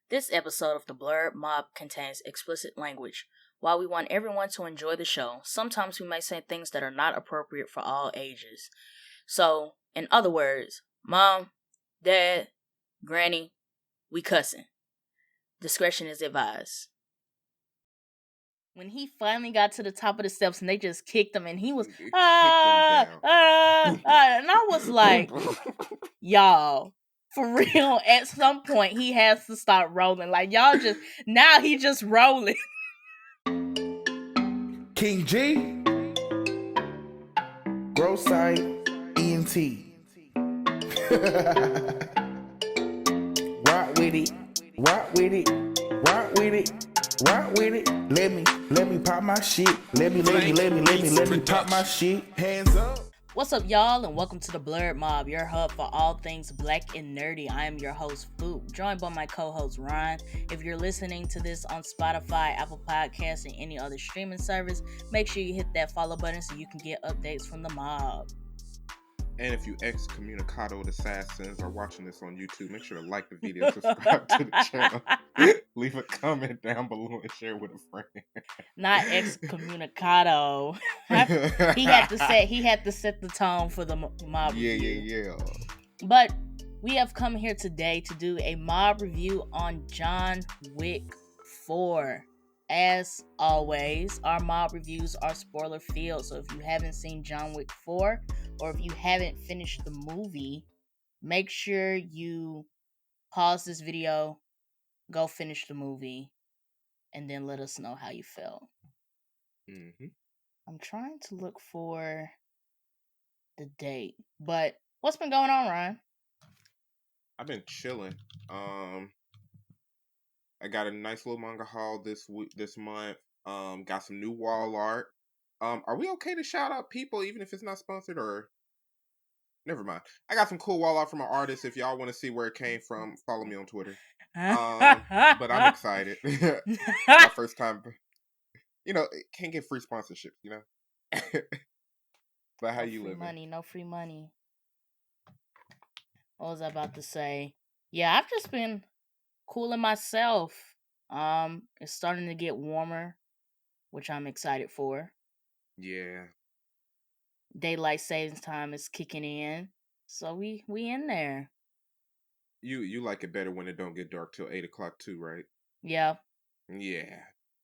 This episode of the Blerd Mob contains explicit language. While we want everyone to enjoy the show, sometimes we may say things that are not appropriate for all ages. So, in other words, Mom, Dad, Granny, we cussing. Discretion is advised. When he finally got to the top of the steps and they just kicked him and he was, and I was like, y'all, for real, at some point he has to start rolling. Like, y'all just, now he just rolling. King G, Grow Site, ENT. Rock with it, rock with it, rock with it, rock with it. Let me pop my shit. Let me pop my shit. Hands up. What's up, y'all, and welcome to the Blerd Mob, your hub for all things black and nerdy. I am your host, Foop, joined by my co-host, Ryan. If you're listening to this on Spotify, Apple Podcasts, and any other streaming service, make sure you hit that follow button so you can get updates from the mob. And if you excommunicado assassins are watching this on YouTube, make sure to like the video, subscribe to the channel, leave a comment down below, and share with a friend. Not excommunicado. he had to set the tone for the mob review. Yeah. But we have come here today to do a mob review on John Wick 4. As always, our mob reviews are spoiler filled, so if you haven't seen John Wick 4 or if you haven't finished the movie, make sure you pause this video, go finish the movie, and then let us know how you felt. Mm-hmm. I'm trying to look for the date, but what's been going on, Ryan? I've been chilling. I got a nice little manga haul this month. Got some new wall art. Are we okay to shout out people even if it's not sponsored, or never mind? I got some cool wall art from an artist. If y'all want to see where it came from, follow me on Twitter. But I'm excited. My first time. Can't get free sponsorship, But how you living? No free money. What was I about to say? Yeah, I've just been cooling myself. It's starting to get warmer, which I'm excited for. Yeah. Daylight savings time is kicking in, so we in there. You like it better when it don't get dark till 8 o'clock too, right? Yeah.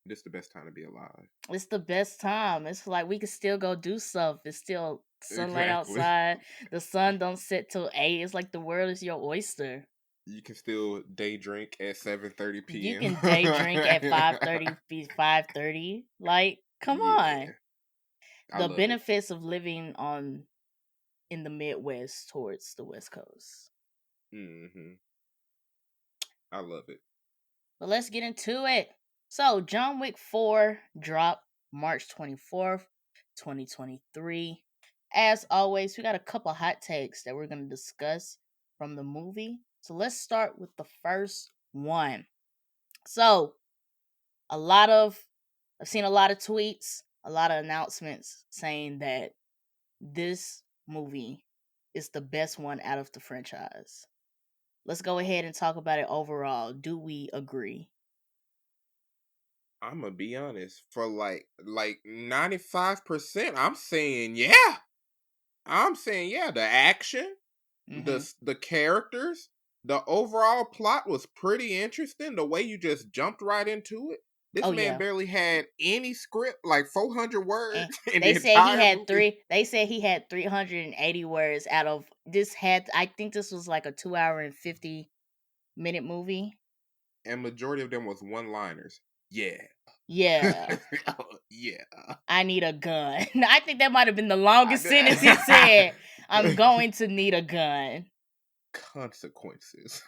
This is the best time to be alive. It's the best time. It's like we can still go do stuff. It's still sunlight outside. The sun don't set till 8. It's like the world is your oyster. You can still day drink at 7:30 p.m. You can day drink at 5:30. Like, come on. The benefits of living in the Midwest towards the West Coast. Mm-hmm. I love it. But let's get into it. So, John Wick 4 dropped March 24th, 2023. As always, we got a couple hot takes that we're going to discuss from the movie. So, let's start with the first one. So, I've seen a lot of tweets, a lot of announcements saying that this movie is the best one out of the franchise. Let's go ahead and talk about it overall. Do we agree? I'm gonna be honest. For like 95%, I'm saying yeah. The action, the characters, the overall plot was pretty interesting. The way you just jumped right into it. This man barely had any script, like 400 words. They said he had 380 words out of this. I think this was like a 2 hour and 50-minute movie, and majority of them was one-liners. Yeah. Yeah. I need a gun. I think that might have been the longest sentence he said. I'm going to need a gun. Consequences.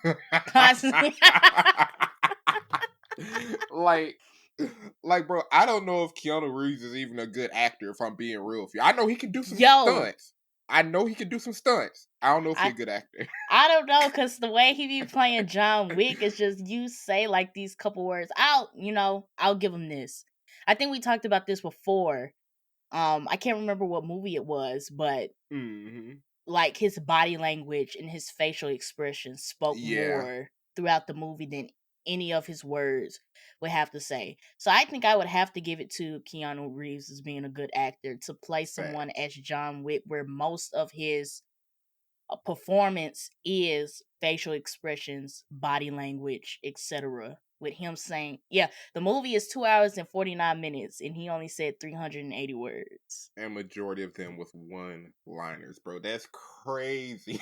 Like, bro, I don't know if Keanu Reeves is even a good actor, if I'm being real with you. I know he can do some stunts. I don't know if he's a good actor. I don't know, because the way he be playing John Wick is just, you say like these couple words. I'll give him this. I think we talked about this before. I can't remember what movie it was, but like his body language and his facial expression spoke more throughout the movie than any of his words would have to say. So I think I would have to give it to Keanu Reeves as being a good actor to play someone Facts. as John Wick, where most of his performance is facial expressions, body language, etc. With him saying, yeah, the movie is 2 hours and 49 minutes, and he only said 380 words. And majority of them with one-liners, bro. That's crazy.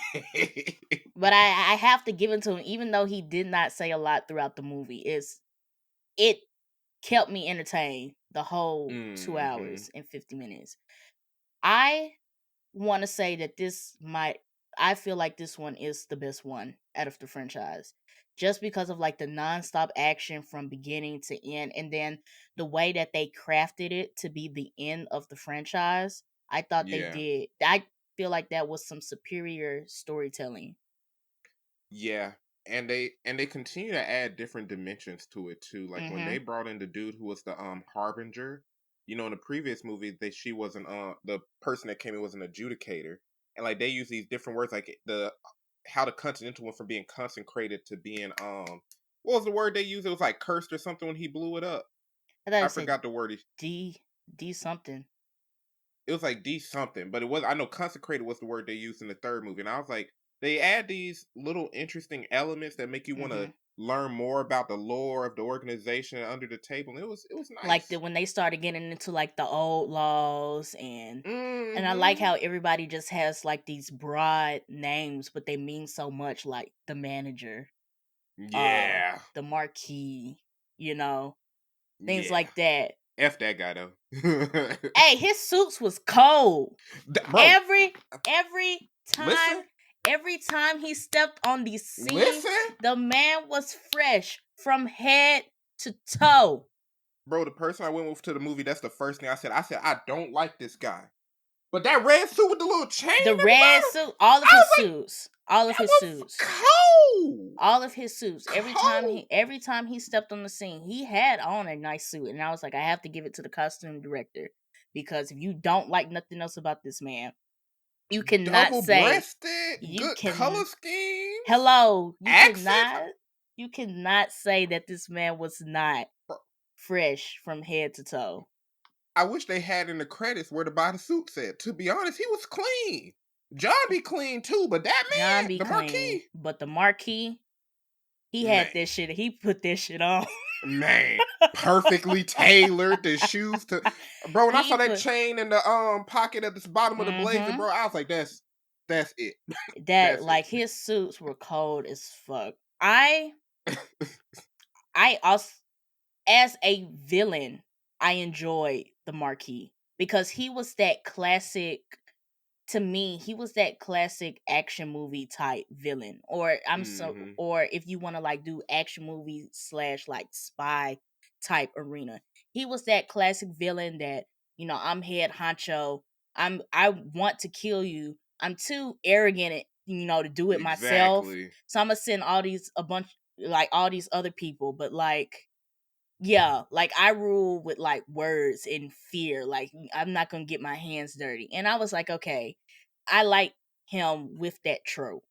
But I have to give it to him, even though he did not say a lot throughout the movie. It kept me entertained the whole 2 hmm hours and 50 minutes. I want to say that I feel like this one is the best one out of the franchise. Just because of like the nonstop action from beginning to end, and then the way that they crafted it to be the end of the franchise. I thought they Yeah. did. I feel like that was some superior storytelling. Yeah. And they continue to add different dimensions to it too. Like when they Mhm. brought in the dude who was the harbinger, in the previous movie she wasn't the person that came in was an adjudicator. And like they use these different words like the how the Continental went from being consecrated to being what was the word they used? It was like cursed or something when he blew it up. I thought I it said forgot the word. D something. It was like D something, but it was I know consecrated was the word they used in the third movie, and I was like, they add these little interesting elements that make you want to Mhm. learn more about the lore of the organization under the table. And it was Like nice. when they started getting into like the old laws, and I like hmm how everybody just has like these broad names, but they mean so much, like the manager, uh Yeah, the marquee, you know, things yeah. like that. F that guy though, Hey, his suits was cold. bro. Every time Listen, every time he stepped on the scene, listen, the man was fresh from head to toe. bro. The person I went with to the movie, that's the first thing I said. I said I don't like this guy, but that red suit with the little chain at The the red bottom, suit, all of I his was like, suits, all of that his was suits, cold. all of his suits. Cold. Every time he stepped on the scene, he had on a nice suit, and I was like, I have to give it to the costume director, because if you don't like nothing else about this man, you cannot Double say breasted, you good color can. schemes, Hello, accents. you cannot say that this man was not Bro, fresh from head to toe. I wish they had in the credits where the body suit said. To be honest, he was clean. John be clean too, but that John man, be the clean, Marquis, but the marquee, he man, had this shit. He put this shit on. man, perfectly tailored. The shoes to, bro. When I He saw that put. chain in the pocket at the bottom of the blazer, Mm-hmm. bro, I was like, that's it, That that's it. like his suits were cold as fuck. I also, as a villain, I enjoyed the Marquis because he was that classic. To me, he was that classic action movie type villain. hmm Or if you want to like do action movie slash like spy type arena, he was that classic villain that, I'm head honcho. I want to kill you. I'm too arrogant, to do it myself. Exactly. So I'm gonna send all these other people, but like, yeah, like I rule with like words and fear. Like I'm not gonna get my hands dirty. And I was like, okay, I like him with that trope.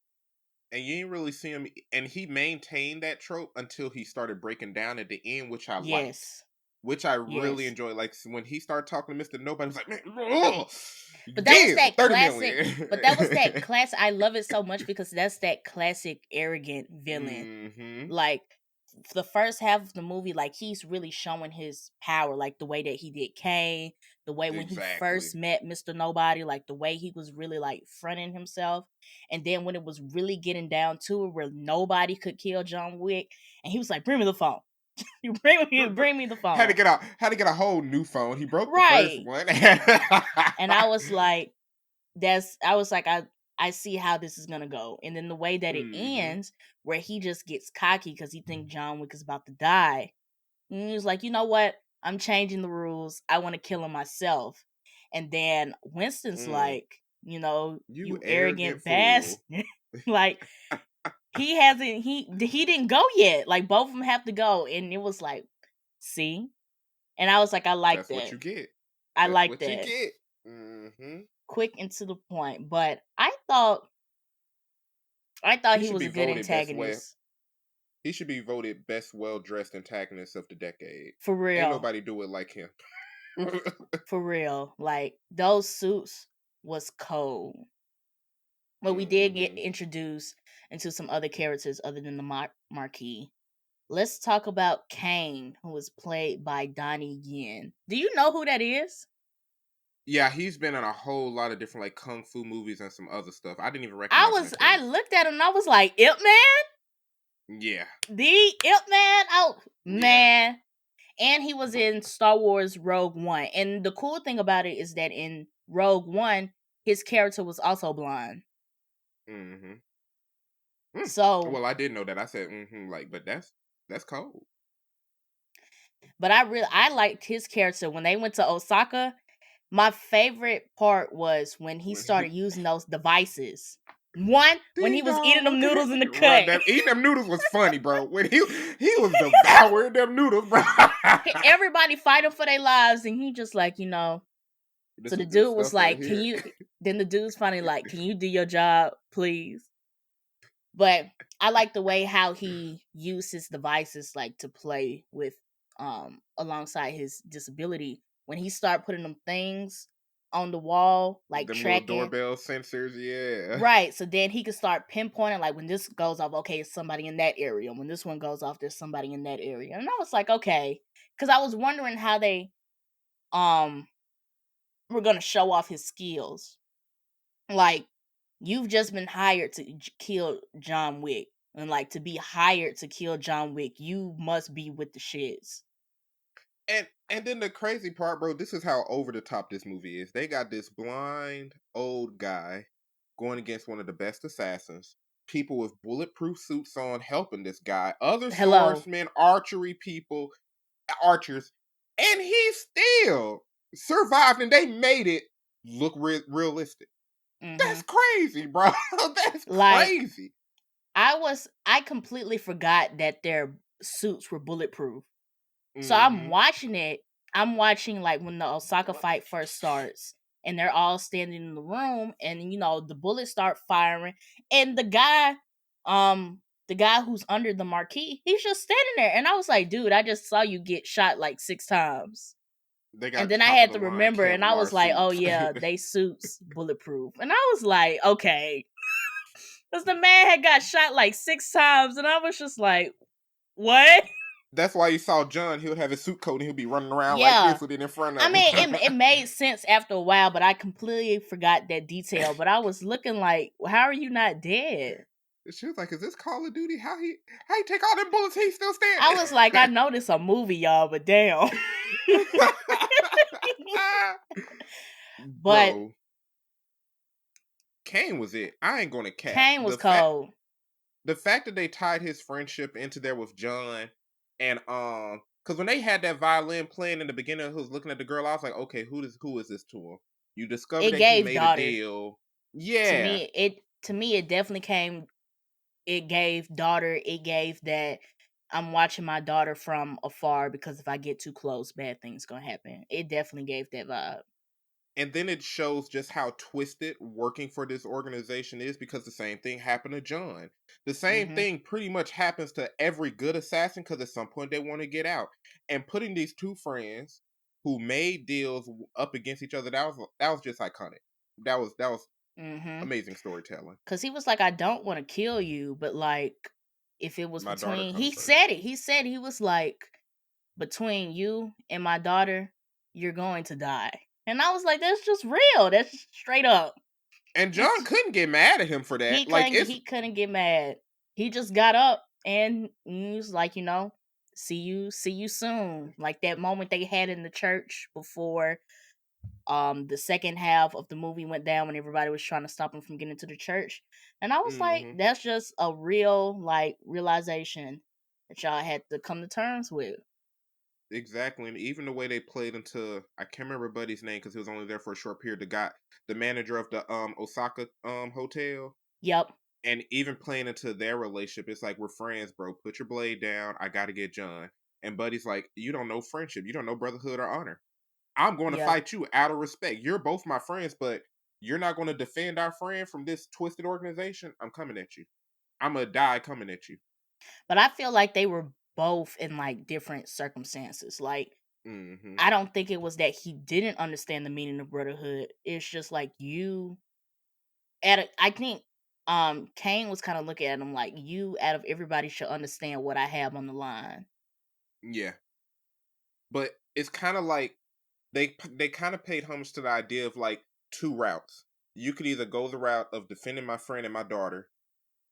And you didn't really see him, and he maintained that trope until he started breaking down at the end, which I liked, Yes, which I really yes. enjoyed. Like when he started talking to Mister Nobody, I was like, man, ugh, But that was damn, that 30 classic. million. But that was that class. I love it so much because that's that classic arrogant villain. hmm Like the first half of the movie, like he's really showing his power, like the way that he did Caine, the way when he first Exactly. met Mr. Nobody, like the way he was really like fronting himself. And then when it was really getting down to it where nobody could kill John Wick, and he was like, bring me the phone. You bring me the Had to phone. get a had to get a whole new phone. He broke the first Right. one. And I was like, I was like, I see how this is gonna go. And then the way that it hmm ends, where he just gets cocky because he thinks John Wick is about to die. And he was like, you know what? I'm changing the rules. I want to kill him myself. And then Winston's Mm. like, You you arrogant arrogant fool. bastard. Like he didn't go yet. Like both of them have to go. And it was like, see? And I was like, I like That's what that. you get. I That's like what you that. get. hmm Quick and to the point. But I thought He he should was be a good voted best way. antagonist. He should be voted best well-dressed antagonist of the decade. For Ain't real. nobody do it like him. For real. Like, those suits was cold. But we did get hmm introduced into some other characters other than the Marquis. Let's talk about Caine, who was played by Donnie Yen. Do you know who that is? Yeah, he's been in a whole lot of different like kung fu movies and some other stuff. I didn't even I recognize him was at I first. looked at him and I was like, Ip Man? Yeah, The Ip Man? Oh yeah. man. And he was But, in Star Wars Rogue One. And the cool thing about it is that in Rogue One, his character was also blind. hmm So, Well, I did know that. I said, like, but that's cold. but I liked his character when they went to Osaka. My favorite part was when he When he started using those devices. One, when he ding was eating them dong, noodles in the right? cut. That eating them noodles was funny, bro. When he was devouring them noodles, bro. Everybody fighting for their lives, and he just like, you know. So This the is good dude was stuff right like, "Can here. you?" Then the dude's finally like, "Can you do your job, please?" But I like the way how he used his devices like to play with alongside his disability. When he started putting them things on the wall, like Them little tracking. doorbell sensors, yeah. Right. So then he could start pinpointing like when this goes off, okay, it's somebody in that area. When this one goes off, there's somebody in that area. And I was like, okay. Cause I was wondering how they um were gonna show off his skills. Like, you've just been hired to kill John Wick. And like to be hired to kill John Wick, you must be with the shits. And then the crazy part, bro, this is how over the top this movie is. They got this blind old guy going against one of the best assassins. People with bulletproof suits on helping this guy. Other Hello. swordsmen, archery people, archers, and he still survived and they made it look realistic. Mm-hmm. That's crazy, bro. That's Like, crazy. I completely forgot that their suits were bulletproof. So I'm hmm watching it. I'm watching like when the Osaka fight first starts, and they're all standing in the room, and you know the bullets start firing, and the guy who's under the marquee, he's just standing there, and I was like, dude, I just saw you get shot like 6 times, They and got then I top of had the to line remember, and I Kevlar was like, oh suits. yeah, they suits bulletproof, and I was like, okay, because the man had got shot like 6 times, and I was just like, what? That's why you saw John. He'll have his suit coat and he'll be running around like Yeah. this with it in front I of him. mean, it made sense after a while, but I completely forgot that detail. But I was looking like, well, how are you not dead? She was like, "Is this Call of Duty? How he take all them bullets? He's still I standing." was like, I know this a movie, y'all, but damn. But Bro, Caine was it. I ain't gonna cap Caine was cold. the fact that they tied his friendship into there with John, and because when they had that violin playing in the beginning, who was looking at the girl, I was like, okay, who is this to him? You discover It that he gave made a daughter. deal. To Yeah, me, it definitely came. It gave daughter. It gave that I'm watching my daughter from afar because if I get too close, bad things gonna happen. It definitely gave that vibe. and then it shows just how twisted working for this organization is because the same thing happened to John. The same Mm-hmm. thing pretty much happens to every good assassin because at some point they want to get out. And putting these two friends who made deals up against each other, that was just iconic. That was Mm-hmm. amazing storytelling. Cause he was like, I don't want to kill you, but like, if it was My daughter between, comes he first. said it. He said he was like, between you and my daughter, you're going to die. And I was like, that's just real. That's straight up. And John It's, couldn't get mad at him for that. Like it's he couldn't get mad. He just got up and he was like, you know, see you soon. Like that moment they had in the church before the second half of the movie went down when everybody was trying to stop him from getting to the church. And I was like, mhm. that's just a real like realization that y'all had to come to terms with. Exactly, and even the way they played into I can't remember Buddy's name because he was only there for a short period. The manager of the Osaka hotel, Yep. and even playing into their relationship, it's like we're friends, bro. Put your blade down. I got to get John. And Buddy's like, you don't know friendship, you don't know brotherhood or honor. I'm going to Yep. fight you out of respect. You're both my friends, but you're not going to defend our friend from this twisted organization. I'm coming at you. I'm gonna die coming at you. But I feel like they were both in like different circumstances. Like, Mm-hmm. I don't think it was that he didn't understand the meaning of brotherhood. It's just like you I think Caine was kind of looking at him like, you out of everybody should understand what I have on the line. Yeah, but it's kind of like they kind of paid homage to the idea of like two routes. You could either go the route of defending my friend and my daughter,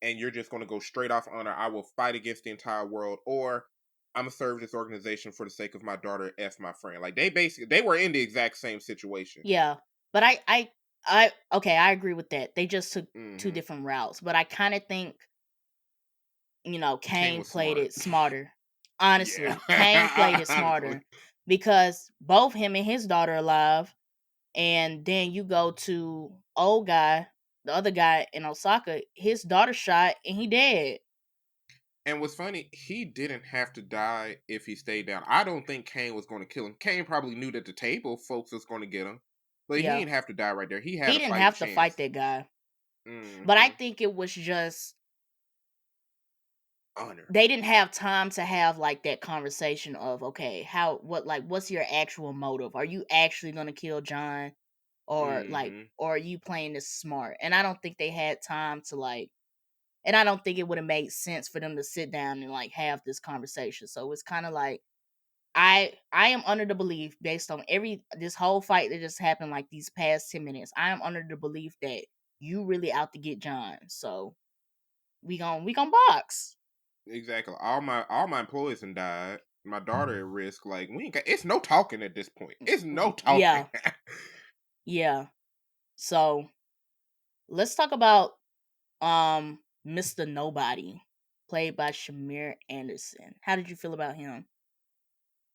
and you're just going to go straight off honor. I will fight against the entire world, or I'm gonna serve this organization for the sake of my daughter, f my friend. Like they were in the exact same situation. Yeah. But I okay, I agree with that. They just took two Hmm. different routes. But I kind of think, Caine Caine was played smart. it smarter. Yeah, Honestly, Caine played it honestly. smarter because both him and his daughter are alive, and then you go to old guy, the other guy in Osaka, his daughter shot and he dead. And what's funny, he didn't have to die if he stayed down. I don't think Caine was going to kill him. Caine probably knew that the table folks was going to get him, but he Yeah. didn't have to die right there. He had He a didn't fighting have to fight chance. that guy. But I Hmm. think it was just Honor. they didn't have time to have like that conversation of, okay, what's your actual motive? Are you actually gonna kill John, Hmm. or are you playing this smart? And I don't think they had time to and I don't think it would have made sense for them to sit down and like have this conversation. So it's kind of like I am under the belief, based on this whole fight that just happened like these past 10 minutes, I am under the belief that you really out to get John. So we gon' box. Exactly. All my employees and died. My daughter at risk. Like we ain't got. It's no talking at this point. It's no talking. Yeah, yeah. So let's talk about Mr. Nobody, played by Shamir Anderson. How did you feel about him?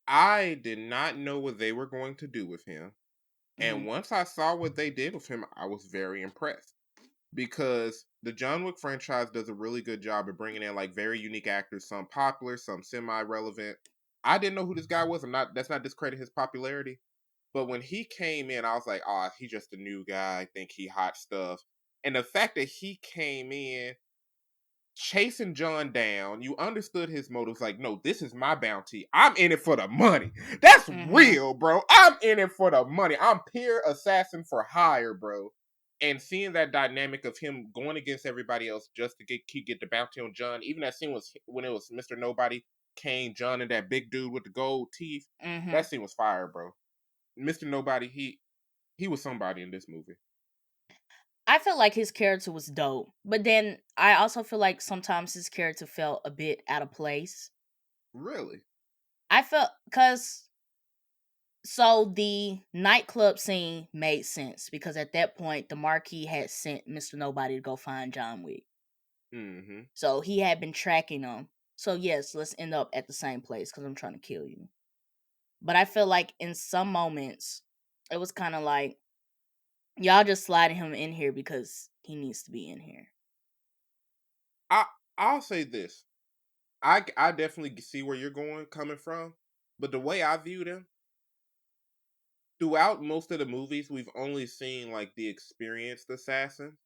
I did not know what they were going to do with him, and Hmm. once I saw what they did with him, I was very impressed. Because the John Wick franchise does a really good job of bringing in like very unique actors, some popular, some semi-relevant. I didn't know who this guy was. I'm not. That's not discredit his popularity. But when he came in, I was like, oh, he's just a new guy. I think he hot stuff. And the fact that he came in chasing John down, you understood his motives. Like, no, this is my bounty. I'm in it for the money. That's Hmm. real, bro. I'm in it for the money. I'm pure assassin for hire, bro. And seeing that dynamic of him going against everybody else just to get the bounty on John. Even that scene was when it was Mr. Nobody, Caine, John, and that big dude with the gold teeth. Hmm. That scene was fire, bro. Mr. Nobody, he was somebody in this movie. I felt like his character was dope, but then I also feel like sometimes his character felt a bit out of place. Really? I felt because so the nightclub scene made sense because at that point the Marquis had sent Mr. Nobody to go find John Wick. Mm-hmm. So he had been tracking them. So yes, let's end up at the same place because I'm trying to kill you. But I feel like in some moments it was kind of like y'all just sliding him in here because he needs to be in here. I I'll say this. I definitely see where you're coming from, but the way I viewed him throughout most of the movies, we've only seen like the experienced assassin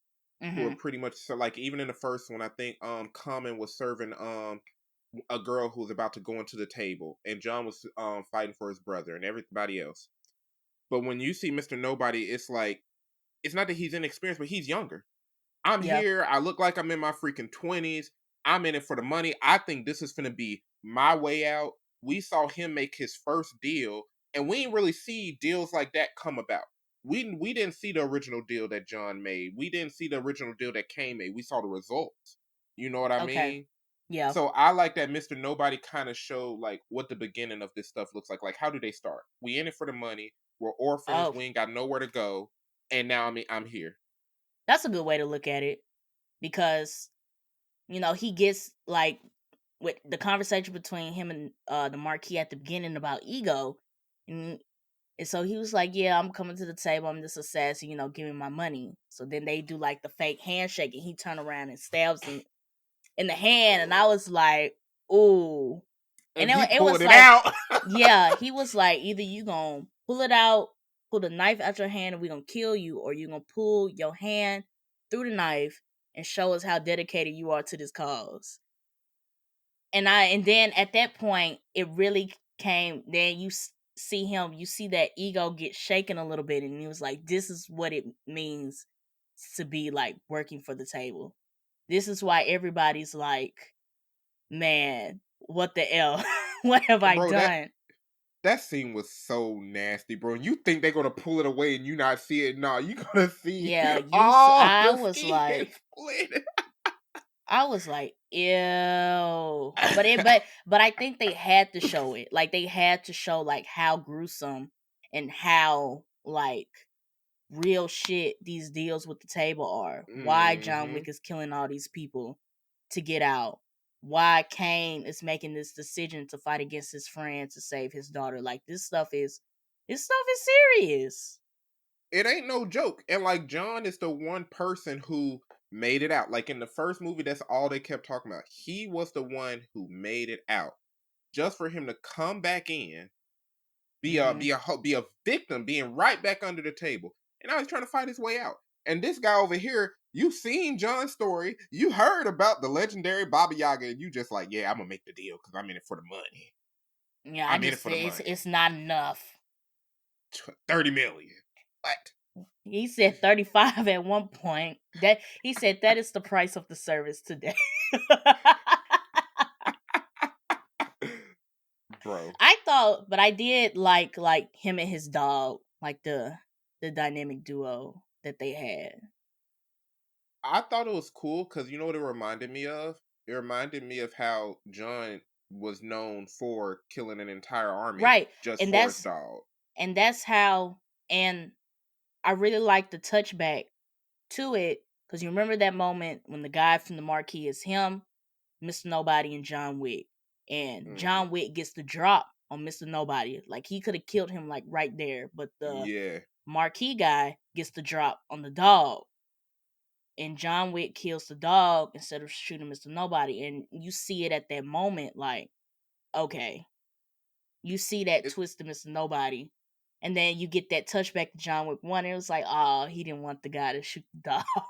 who are Mhm. pretty much so like even in the first one, I think Common was serving a girl who was about to go into the table, and John was fighting for his brother and everybody else. But when you see Mr. Nobody, it's like it's not that he's inexperienced, but he's younger. I'm Yeah. here. I look like I'm in my freaking 20s. I'm in it for the money. I think this is going to be my way out. We saw him make his first deal, and we didn't really see deals like that come about. We didn't see the original deal that John made. We didn't see the original deal that Caine made. We saw the results. You know what I Okay. mean? Yeah. So I like that Mr. Nobody kind of showed like what the beginning of this stuff looks like. Like how do they start? We in it for the money. We're orphans. Oh, We ain't got nowhere to go, and now I'm here. that's a good way to look at it because he gets like with the conversation between him and the Marquis at the beginning about ego, and, and so he was like, "Yeah, I'm coming to the table. I'm this assassin. Give me my money." So then they do like the fake handshake, and he turn around and stabs him in the hand, and I was like, "Ooh!" And And he it pulled was it like, out. yeah, he was like, either you gonna pull it out, pull the knife out your hand, and we gonna kill you, or you gonna pull your hand through the knife and show us how dedicated you are to this cause. and then at that point, it really came. Then see him, you see that ego get shaken a little bit, and he was like, "This is what it means to be like working for the table. This is why everybody's like, man, what the hell? What have I Bro, done?" that scene was so nasty, bro. You think they're gonna pull it away and you not see it? No, you gonna see Yeah, all the skin split. I was like, ew. But I think they had to show it. Like they had to show like how gruesome and how like real shit these deals with the table are. Why John Hmm. Wick is killing all these people to get out. Why Caine is making this decision to fight against his friend to save his daughter. Like this stuff is serious. It ain't no joke. And like John is the one person who made it out. Like in the first movie, that's all they kept talking about. He was the one who made it out. Just for him to come back in, Hmm. be a victim, being right back under the table. And now he's trying to fight his way out. And this guy over here, you seen John's story, you heard about the legendary Baba Yaga, and you just like, yeah, I'm gonna make the deal because I'm in it for the money. Yeah, I I'm in it just for the said money. it's not enough. 30 million. What? He said 35 at one point. That he said that is the price of the service today. Bro. I thought, but I did like him and his dog, like the dynamic duo that they had. I thought it was cool because you know what it reminded me of? It reminded me of how John was known for killing an entire army Right. just And for his that's dog. and that's how and I really like the touchback to it because you remember that moment when the guy from the marquee is him, Mr. Nobody, and John Wick. And Hmm. John Wick gets the drop on Mr. Nobody. Like he could have killed him like right there, but the Yeah, marquee guy gets the drop on the dog. And John Wick kills the dog instead of shooting Mr. Nobody. And you see it at that moment, like, okay. You see that it, twist to Mr. Nobody. And then you get that touchback to John Wick 1. And it was like, oh, he didn't want the guy to shoot the dog.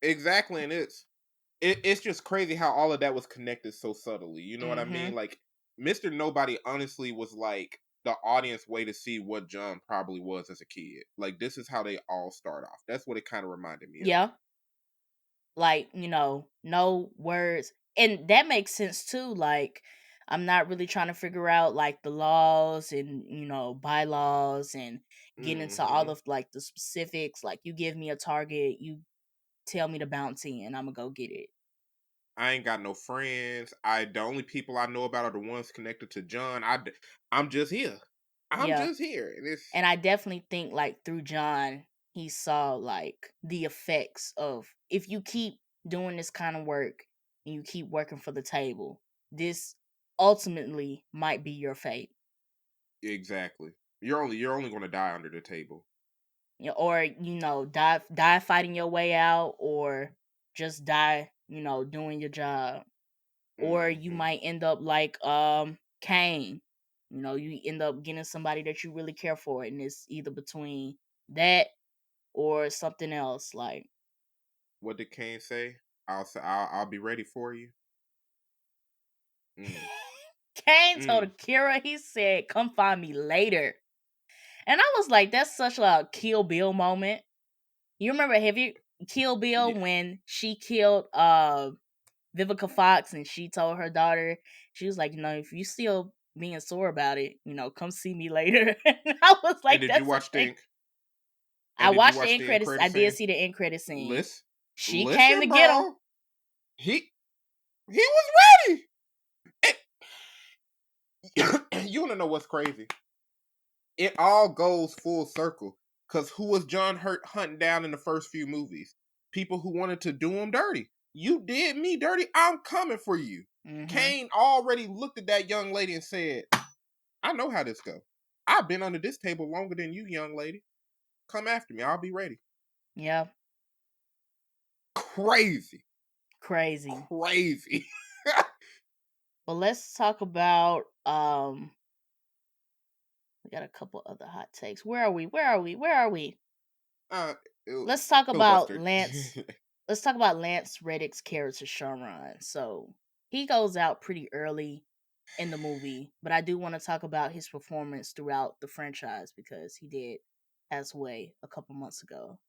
exactly, and it's just crazy how all of that was connected so subtly. You know what I Mm-hmm. mean? Like Mister Nobody honestly was like the audience way to see what John probably was as a kid. Like this is how they all start off. That's what it kind of reminded me of. Yeah. Like, no words. And that makes sense too. Like, I'm not really trying to figure out like the laws and, bylaws and get into all Hmm. of like the specifics. Like, you give me a target, you tell me to bounce in, I'm gonna go get it. I ain't got no friends. The only people I know about are the ones connected to John. I'm just here. I'm Yeah. just here. And it's And I definitely think like through John, he saw like the effects of if you keep doing this kind of work and you keep working for the table, this ultimately might be your fate. exactly. You're only going to die under the table. Or die fighting your way out, or just die doing your job, or you Hmm. might end up like Caine. You end up getting somebody that you really care for, and it's either between that or something else. Like What did Cain say? I'll say I'll be ready for you. Mm. Caine told Mm. Akira, he said, "Come find me later," and I was like, that's such a Kill Bill moment. You remember, have you Kill Bill Yeah. when she killed Vivica Fox, and she told her daughter, she was like, if you still being sore about it, come see me later. And I was And like, did you that's such watch a. the I and did you watched the watch end the end credits. I credit did scene? see the end credit scene. Listen, She came listen, to get him. bro. He was ready. And you want to know what's crazy? It all goes full circle. Cause who was John Hurt hunting down in the first few movies? People who wanted to do him dirty. You did me dirty. I'm coming for you. Hmm. Caine already looked at that young lady and said, "I know how this go. I've been under this table longer than you, young lady. Come after me. I'll be ready." Yeah, Crazy, crazy. crazy. But let's talk about we got a couple other hot takes. Where are we? Where are we? Where are we? uh, Let's talk about filibuster. Lance. Let's talk about Lance Reddick's character Charon. So he goes out pretty early in the movie, but I do want to talk about his performance throughout the franchise because he did pass away a couple months ago.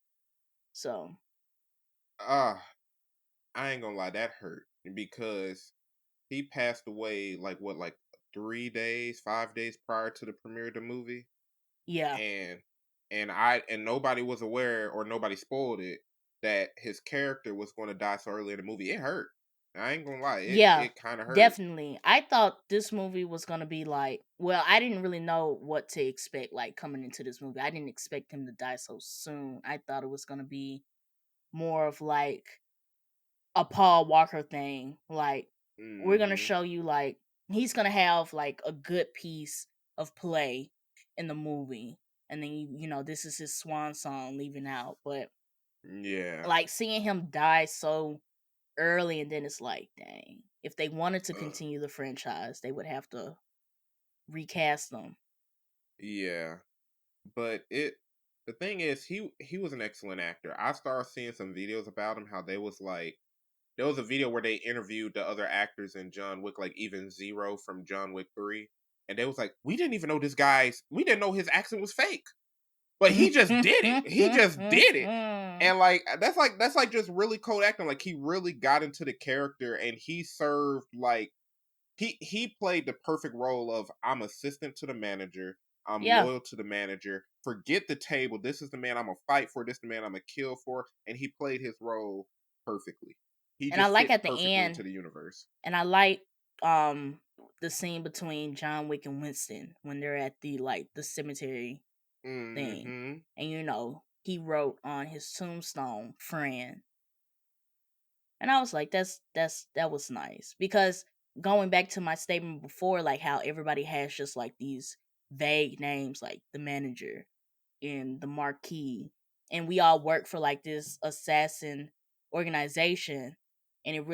So Ah, I ain't gonna lie, that hurt because he passed away like what, like 3 days, 5 days prior to the premiere of the movie, yeah, and and nobody was aware or nobody spoiled it that his character was going to die so early in the movie. It hurt. I ain't gonna lie, it yeah, it kind of hurt. definitely. I thought this movie was gonna be like, well, I didn't really know what to expect like coming into this movie. I didn't expect him to die so soon. I thought it was gonna be more of like a Paul Walker thing. Like we're gonna Hmm. show you like he's gonna have like a good piece of play in the movie, and then this is his swan song leaving out. But Yeah. like seeing him die so early, and then it's like, dang, if they wanted to Ugh. continue the franchise, they would have to recast them. Yeah. But the thing is, he was an excellent actor. I started seeing some videos about him, how they was like, there was a video where they interviewed the other actors in John Wick, like even Zero from John Wick 3. And they was like, we didn't know his accent was fake. But he just did it. He just did it. And like that's like just really cold acting. Like he really got into the character and he served like he played the perfect role of I'm assistant to the manager. I'm Yeah, loyal to the manager. Forget the table. This is the man I'm gonna fight for. This is the man I'm gonna kill for. And he played his role perfectly. He and I just like fit at the perfectly into end, the universe. and I like the scene between John Wick and Winston when they're at the cemetery thing. Mm-hmm. And he wrote on his tombstone, friend. And I was like, that was nice. Because going back to my statement before, like how everybody has just like these vague names like the manager and the marquis. And we all work for like this assassin organization. And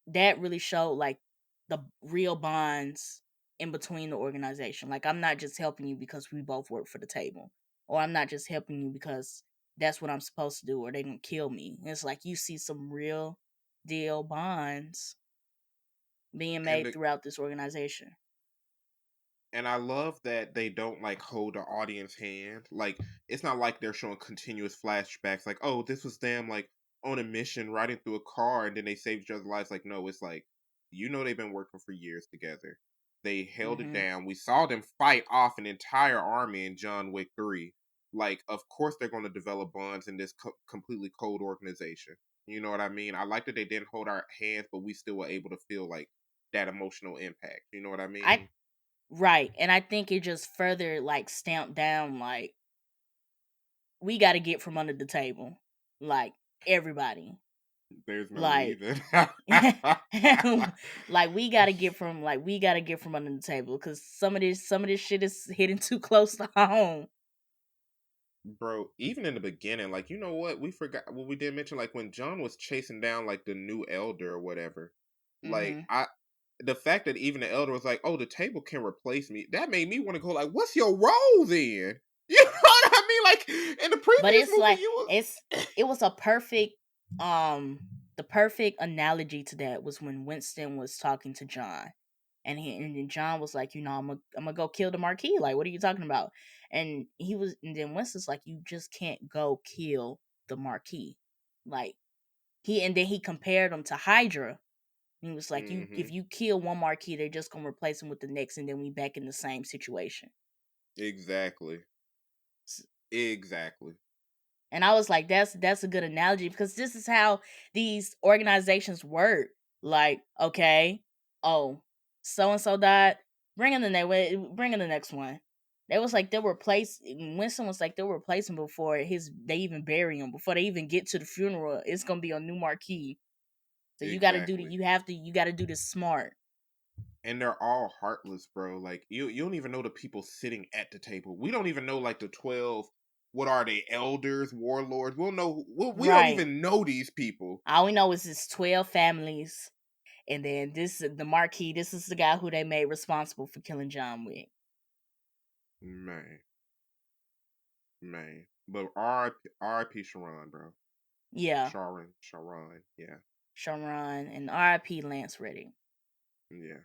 that really showed like the real bonds in between the organization. Like I'm not just helping you because we both work for the table. Or I'm not just helping you because that's what I'm supposed to do or they're gonna kill me. And it's like you see some real deal bonds being And made the throughout this organization. And I love that they don't like hold the audience hand. Like it's not like they're showing continuous flashbacks like, oh, this was them like on a mission riding through a car and then they saved each other's lives. Like, no, it's like, they've been working for years together. They held it Hmm. down. We saw them fight off an entire army in John Wick 3. Like, of course they're going to develop bonds in this completely cold organization. You know what I mean? I like that they didn't hold our hands, but we still were able to feel like that emotional impact. You know what I I mean? Right. And I think it just further like stamped down like we got to get from under the table. Like everybody. There's no Like leaving. like we got to get from under the table cuz some of this shit is hitting too close to home. Bro, even in the beginning, like, you know what? We forgot what we did mention, like when John was chasing down like the new elder or whatever. Like Mhm. the fact that even the elder was like, "Oh, the table can replace me," that made me want to go like, "What's your role then?" You know what I mean? Like in the But previous it's movie, like you was it was a perfect um the perfect analogy to that was when Winston was talking to John. And then John was like, I'm gonna go kill the Marquis. Like, what are you talking about? And then Winston's like, you just can't go kill the Marquis. Like and then he compared him to Hydra. He was like, if hmm you kill one Marquis, they're just gonna replace him with the next, and then we back in the same situation. exactly, exactly. And I was like, that's a good analogy because this is how these organizations work. Like, okay, oh, so and so died. Bring in the next one. They was like they'll replace Winston was like they'll replace him before they even bury him, before they even get to the funeral. It's gonna be a new marquee. So Exactly. you gotta do this smart. And they're all heartless, bro. Like you don't even know the people sitting at the table. We don't even know like the 12. What are they? Elders, warlords? We'll know. We don't Right. even know these people. All we know is it's 12 families. And then the Marquis, this is the guy who they made responsible for killing John Wick. Man, man. But R.I.P. Charon, bro. Yeah, Charon. Yeah. Charon and R.I.P. Lance Reddick. Yeah.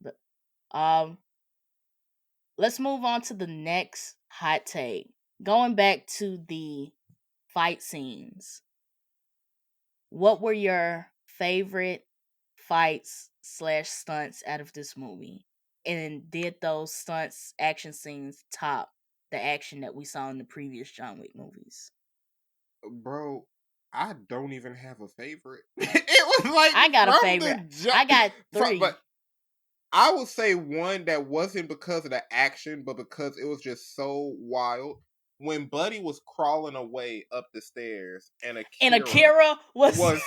But, um, let's move on to the next hot take. Going back to the fight scenes. What were your favorite fights / stunts out of this movie? And did those stunts, action scenes top the action that we saw in the previous John Wick movies? Bro, I don't even have a favorite. It was like I got a from favorite. the jump. I got 3. But I would say one that wasn't because of the action, but because it was just so wild. When Buddy was crawling away up the stairs and And Akira Akira was was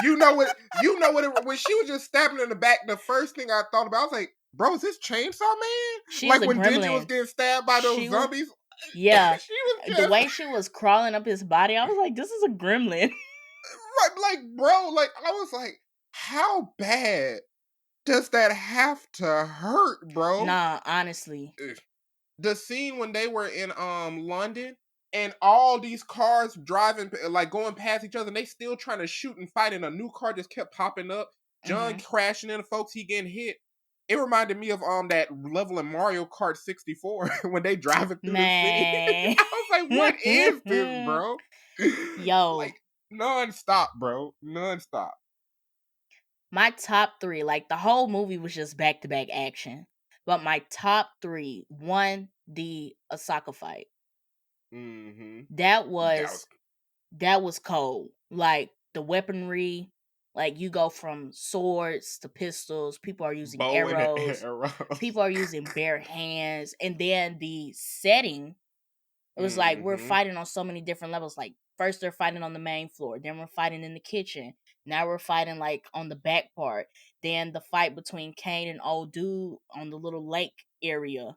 when she was just stabbing in the back, the first thing I thought about, I was like, bro, is this Chainsaw Man? she was Like a when Denji was gremlin. getting stabbed by those She was, zombies. yeah. She was The just way she was crawling up his body, I was like, this is a gremlin. like, bro, like I was like, how bad does that have to hurt, bro? Nah, honestly. The scene when they were in London and all these cars driving, like going past each other, and they still trying to shoot and fight, and a new car just kept popping up. John crashing into folks, he getting hit. It reminded me of that level in Mario Kart 64 when they driving through the city. Man. I was like, what is this, bro? Yo. Like non-stop, bro. Non-stop. My top 3, like the whole movie was just back-to-back action. But my top 3, 1, the Osaka fight. Mm-hmm. That was cold. Like the weaponry, like you go from swords to pistols. People are using bow arrows. and arrows. People are using bare hands. And then the setting, it was like we're fighting on so many different levels. Like first they're fighting on the main floor. Then we're fighting in the kitchen. Now we're fighting like on the back part. Then the fight between Caine and old dude on the little lake area.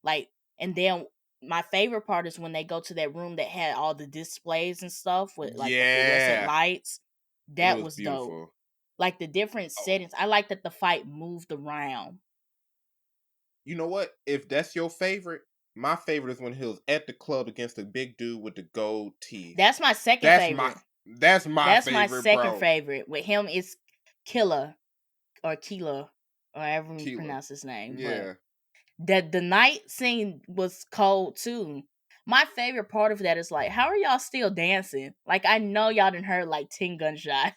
Like, and then my favorite part is when they go to that room that had all the displays and stuff with like the fluorescent Yeah. lights. It That was was dope. beautiful. Like the different settings. I like that the fight moved around. You know what? If that's your favorite, my favorite is when he was at the club against the big dude with the gold teeth. That's my second That's favorite. That's my That's favorite, my second bro. favorite. With him, it's Killa or Keela, or however you Keela. pronounce his name. Yeah. But the night scene was cold too. My favorite part of that is like, how are y'all still dancing? Like, I know y'all done heard like 10 gunshots.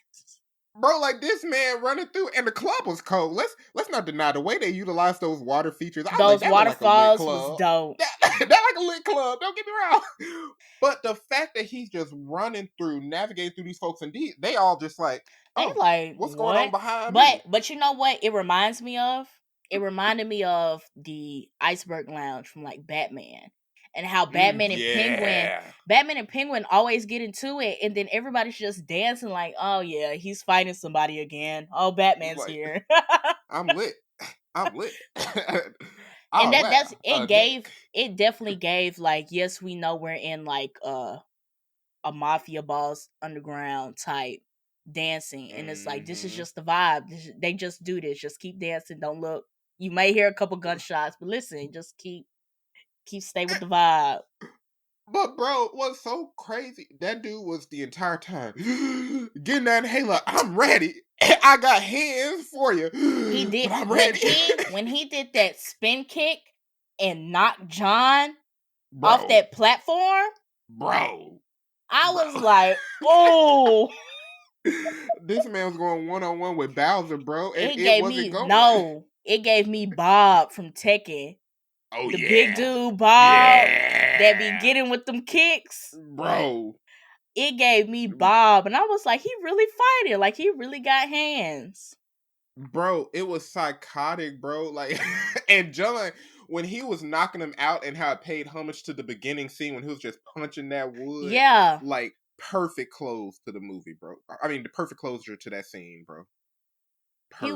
Bro, like this man running through, and the club was cold. Let's not deny the way they utilized those water features. I was Those like, that looked like a lit waterfalls club. was dope. That like a lit club. Don't get me wrong. But the fact that he's just running through, navigating through these folks, and they all just like, They oh, like, what's what? going on behind me? But you know what? It reminds me of. It reminded me of the Iceberg Lounge from like Batman. And how Batman and Penguin always get into it, and then everybody's just dancing like, oh yeah, he's fighting somebody again. Oh, Batman's Like, here. I'm lit. I'm lit. And that's it definitely gave like, yes, we know we're in like a mafia boss underground type dancing, and it's like this is just the vibe. They just do this. Just keep dancing. Don't look. You may hear a couple gunshots, but listen, just keep stay with the vibe. But bro, what's so crazy? That dude was the entire time getting that inhaler. I'm ready. I got hands for you. He did. But I'm ready. When he did that spin kick and knocked John off that platform, bro, I was like, oh. This man was going one-on-one with Bowser, bro, and It wasn't going. No, it gave me Bob from Tekken. Oh, the yeah. big dude Bob that be getting with them kicks. Bro. It gave me Bob, and I was like, he really fighting. Like, he really got hands. Bro, it was psychotic, bro. Like, and John, when he was knocking him out and how it paid homage to the beginning scene when he was just punching that wood. Yeah. Like, perfect close to the movie, bro. I mean, the perfect closure to that scene, bro. Perfect.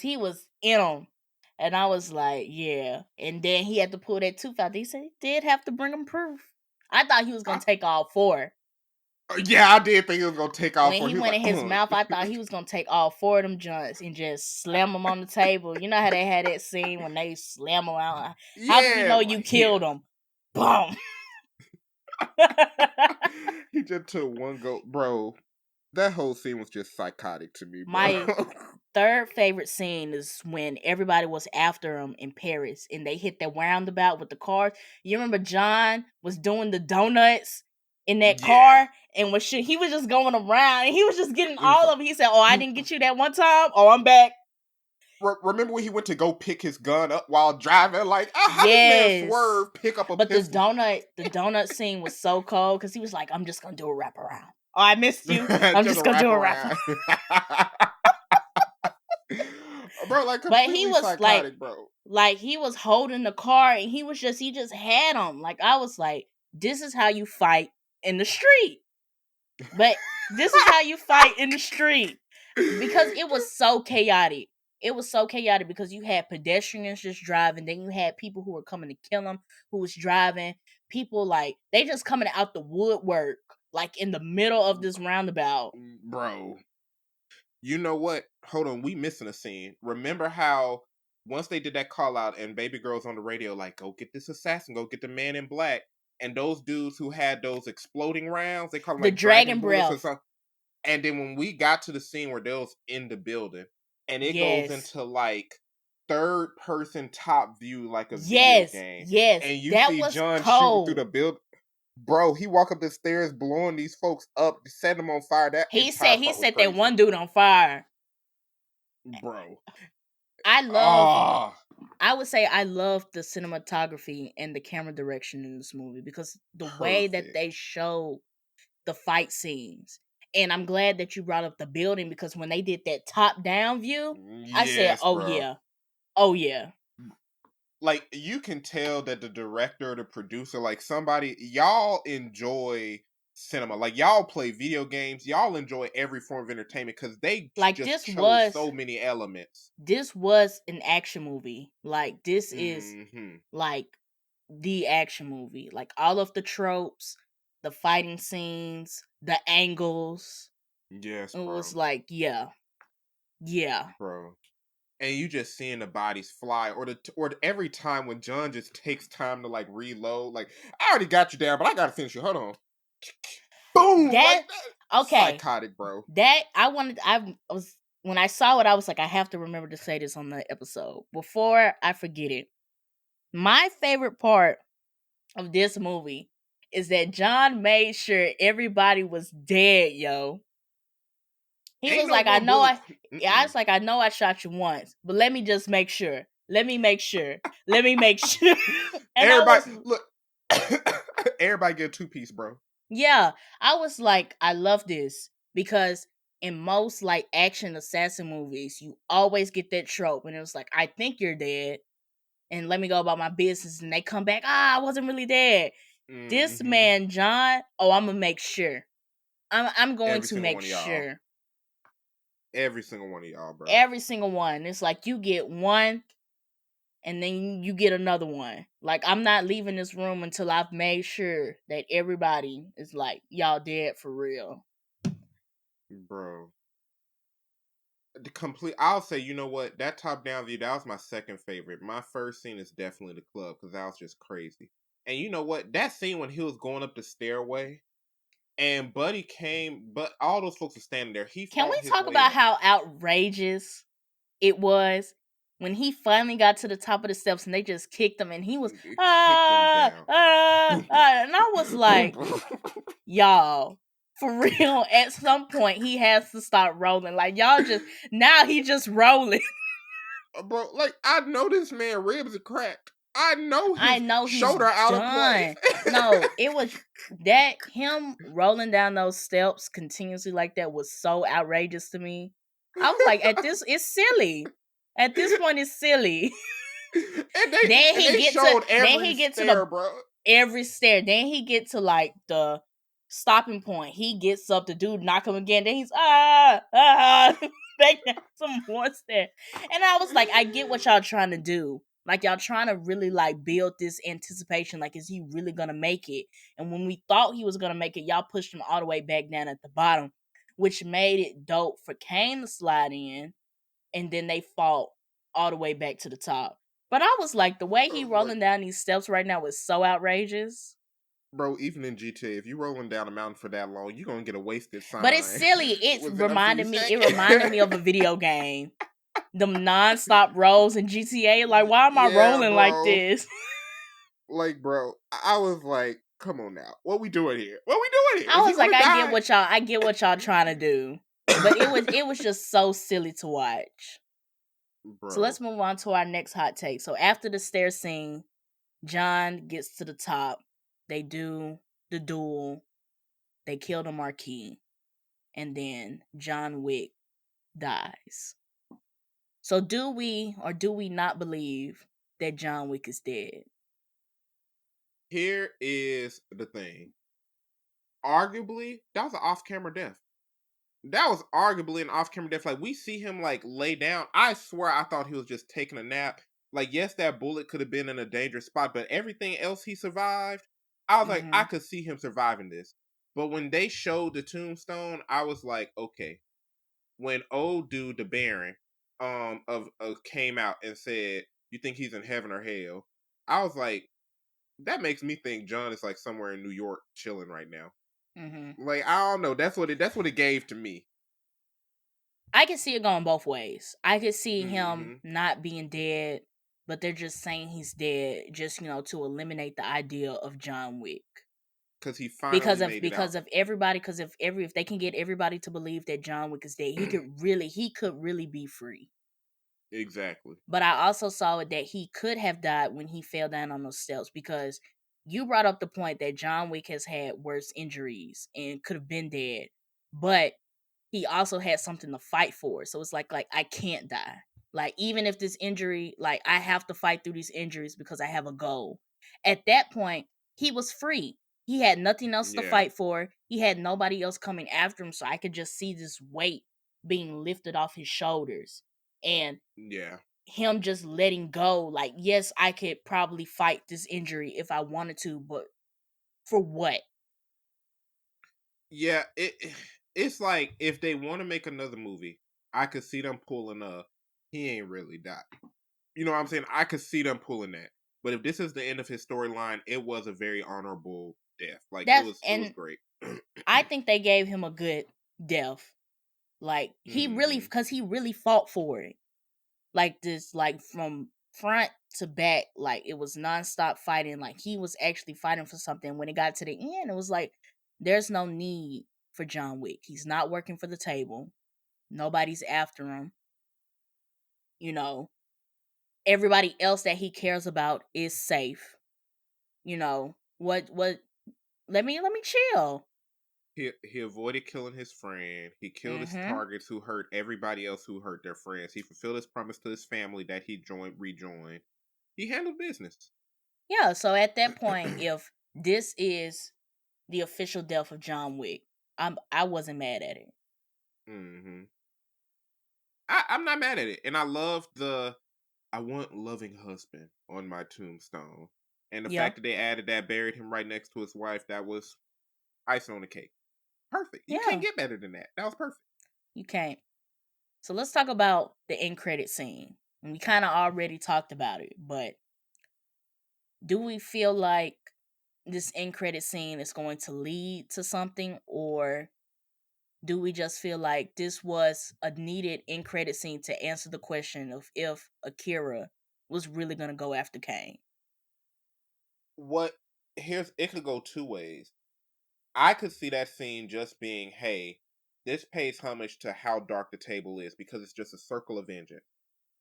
He was in him. And I was like, yeah. And then he had to pull that tooth out. He said he did have to bring him proof. I thought he was going to take all 4. Yeah, I did think he was going to take all 4. When he went in his mouth, I thought he was going to take all 4 of them joints and just slam them on the table. You know how they had that scene when they slam them out? Yeah, how do we know you killed him? Boom. He just took one go. Bro, That whole scene was just psychotic to me, bro. My third favorite scene is when everybody was after him in Paris and they hit that roundabout with the cars. You remember John was doing the donuts in that Yeah. car and he was just going around and he was just getting He was all like, of it. He said, "Oh, I didn't get you that one time. Oh, I'm back." remember when he went to go pick his gun up while driving? Like, how this man Yes. swerve, pick up a But the pistol? donut scene was so cold because he was like, "I'm just gonna do a wraparound. Oh, I missed you. I'm Just just a gonna do a wraparound. wraparound." Bro, like But he completely was psychotic, bro. like he was holding the car and he just had him. Like I was like, this is how you fight in the street. But this is how you fight in the street. Because it was so chaotic. It was so chaotic because you had pedestrians just driving, then you had people who were coming to kill him who was driving. People like they just coming out the woodwork, like in the middle of this roundabout. Bro. You know what? Hold on, we missing a scene. Remember how once they did that call out and baby girl's on the radio, like, go get this assassin, go get the man in black. And those dudes who had those exploding rounds, they call them The like dragon dragon bullets or breath. something. And then when we got to the scene where they was in the building, and it goes Yes. into like third person top view like a video Yes. game. Yes. And you That see was John shooting through cold. the building. Bro, he walk up the stairs blowing these folks up, setting them on fire. That He entire said part was that crazy. one dude on fire. Bro. I would say I love the cinematography and the camera direction in this movie because the way that Perfect. they show the fight scenes. And I'm glad that you brought up the building because when they did that top down view, I said, Yes, "Oh bro. yeah. Oh yeah." Like you can tell that the director, the producer, like somebody, y'all enjoy cinema. Like y'all play video games, y'all enjoy every form of entertainment because they Like just chose so many elements. this was an action movie. Like this is Mm-hmm. like the action movie. Like all of the tropes, the fighting scenes, the angles. Yes, It bro. was like, yeah. Bro. And you just seeing the bodies fly, or every time when John just takes time to like reload, like I already got you down, but I gotta finish you. Hold on. Boom! That Like that. okay. Psychotic, bro. That I was when I saw it, I was like, I have to remember to say this on the episode before I forget it. My favorite part of this movie is that John made sure everybody was dead, yo. He Ain't was no like, I one know bullet. I was like, I know I shot you once, but let me just make sure. Let me make sure. Let me make sure. And Everybody, look. Everybody get a 2-piece, bro. Yeah, I was like, I love this because in most like action assassin movies, you always get that trope, and it was like, I think you're dead, and let me go about my business, and they come back, I wasn't really dead. This Mm-hmm. man, John, I'm gonna make sure. I'm going Every to single make one of y'all. sure. Every single one of y'all, bro. Every single one. It's like you get one, and then you get another one. Like I'm not leaving this room until I've made sure that everybody is like, y'all dead for real. Bro. The complete, I'll say, you know what? That top down view, that was my second favorite. My first scene is definitely the club because that was just crazy. And you know what? That scene when he was going up the stairway and Buddy came, but all those folks were standing there. He Can we fought his talk way about up. how outrageous it was when he finally got to the top of the steps and they just kicked him and he was Kicked him down. and I was like, y'all, for real, at some point he has to start rolling. Like y'all just now he just rolling. Bro, like I know this man ribs are cracked. I know his He's shoulder out of done. place. No, it was that him rolling down those steps continuously like that was so outrageous to me. I was like, it's silly. At this point, it's silly. And they showed every stair, bro. Every stair. Then he get to like the stopping point. He gets up. The dude knock him again. Then he's back down some more stair. And I was like, I get what y'all trying to do. Like y'all trying to really like build this anticipation. Like, is he really gonna make it? And when we thought he was gonna make it, y'all pushed him all the way back down at the bottom, which made it dope for Caine to slide in. And then they fought all the way back to the top. But I was like, the way he rolling down these steps right now is so outrageous. Bro, even in GTA, if you rolling down a mountain for that long, you're gonna get a wasted But it's sign. silly. It Was enough for you reminded to me. say? It reminded me of a video game. Them non-stop rolls in GTA. Like, why am I Yeah, rolling like bro. this? Like, bro, I was like, come on now. What we doing here? What we doing here? I Is he was like, gonna die? I get what y'all trying to do. But it was just so silly to watch. So Bro, let's move on to our next hot take. So after the stair scene, John gets to the top. They do the duel. They kill the Marquis. And then John Wick dies. So do we or do we not believe that John Wick is dead? here is the thing. Arguably, that was an off-camera death. That was arguably an off-camera death. Like, we see him like lay down. I swear I thought he was just taking a nap. Like, yes, that bullet could have been in a dangerous spot, but everything else he survived, I was like, I Mm-hmm. could see him surviving this. But when they showed the tombstone, I was like, okay. When old dude, the Baron, of came out and said, "You think he's in heaven or hell?" I was like, that makes me think John is like somewhere in New York chilling right now. Mm-hmm. Like, I don't know. That's what it gave to me. I can see it going both ways. I could see him Mm-hmm. not being dead, but they're just saying he's dead, just to eliminate the idea of John Wick. Because he finally made it out. Because of everybody, because if they can get everybody to believe that John Wick is dead, he could really be free. Exactly. But I also saw it that he could have died when he fell down on those steps, because you brought up the point that John Wick has had worse injuries and could have been dead, but he also had something to fight for. So it's like I can't die. Like, even if this injury, like, I have to fight through these injuries because I have a goal. At that point, he was free. He had nothing else to Yeah. fight for. He had nobody else coming after him, so I could just see this weight being lifted off his shoulders. And Yeah. him just letting go. Like, yes, I could probably fight this injury if I wanted to, but for what? Yeah. It's like if they want to make another movie, I could see them pulling he ain't really died. You know what I'm saying? I could see them pulling that. But if this is the end of his storyline, it was a very honorable death. Like, it That's was and great. I think they gave him a good death. Like, Hmm. because he really fought for it. Like, this, like, from front to back, like, it was nonstop fighting. Like, he was actually fighting for something. When it got to the end, it was like, there's no need for John Wick. He's not working for the table. Nobody's after him. You know, everybody else that he cares about is safe. What let me chill. He avoided killing his friend. He killed his Mhm. targets who hurt everybody else who hurt their friends. He fulfilled his promise to his family that he rejoined. He handled business. Yeah, so at that point, if this is the official death of John Wick, I wasn't mad at it. Hmm. I'm not mad at it, and I love I want loving husband on my tombstone, and the Yeah. fact that they added that, buried him right next to his wife, that was icing on the cake. Perfect. You can't Yeah, get better than that. That was perfect. you can't. So let's talk about the end credit scene. And we kind of already talked about it, but do we feel like this end credit scene is going to lead to something, or do we just feel like this was a needed end credit scene to answer the question of if Akira was really going to go after Caine? What Here's it could go two ways. I could see that scene just being, hey, this pays homage to how dark the table is because it's just a circle of vengeance.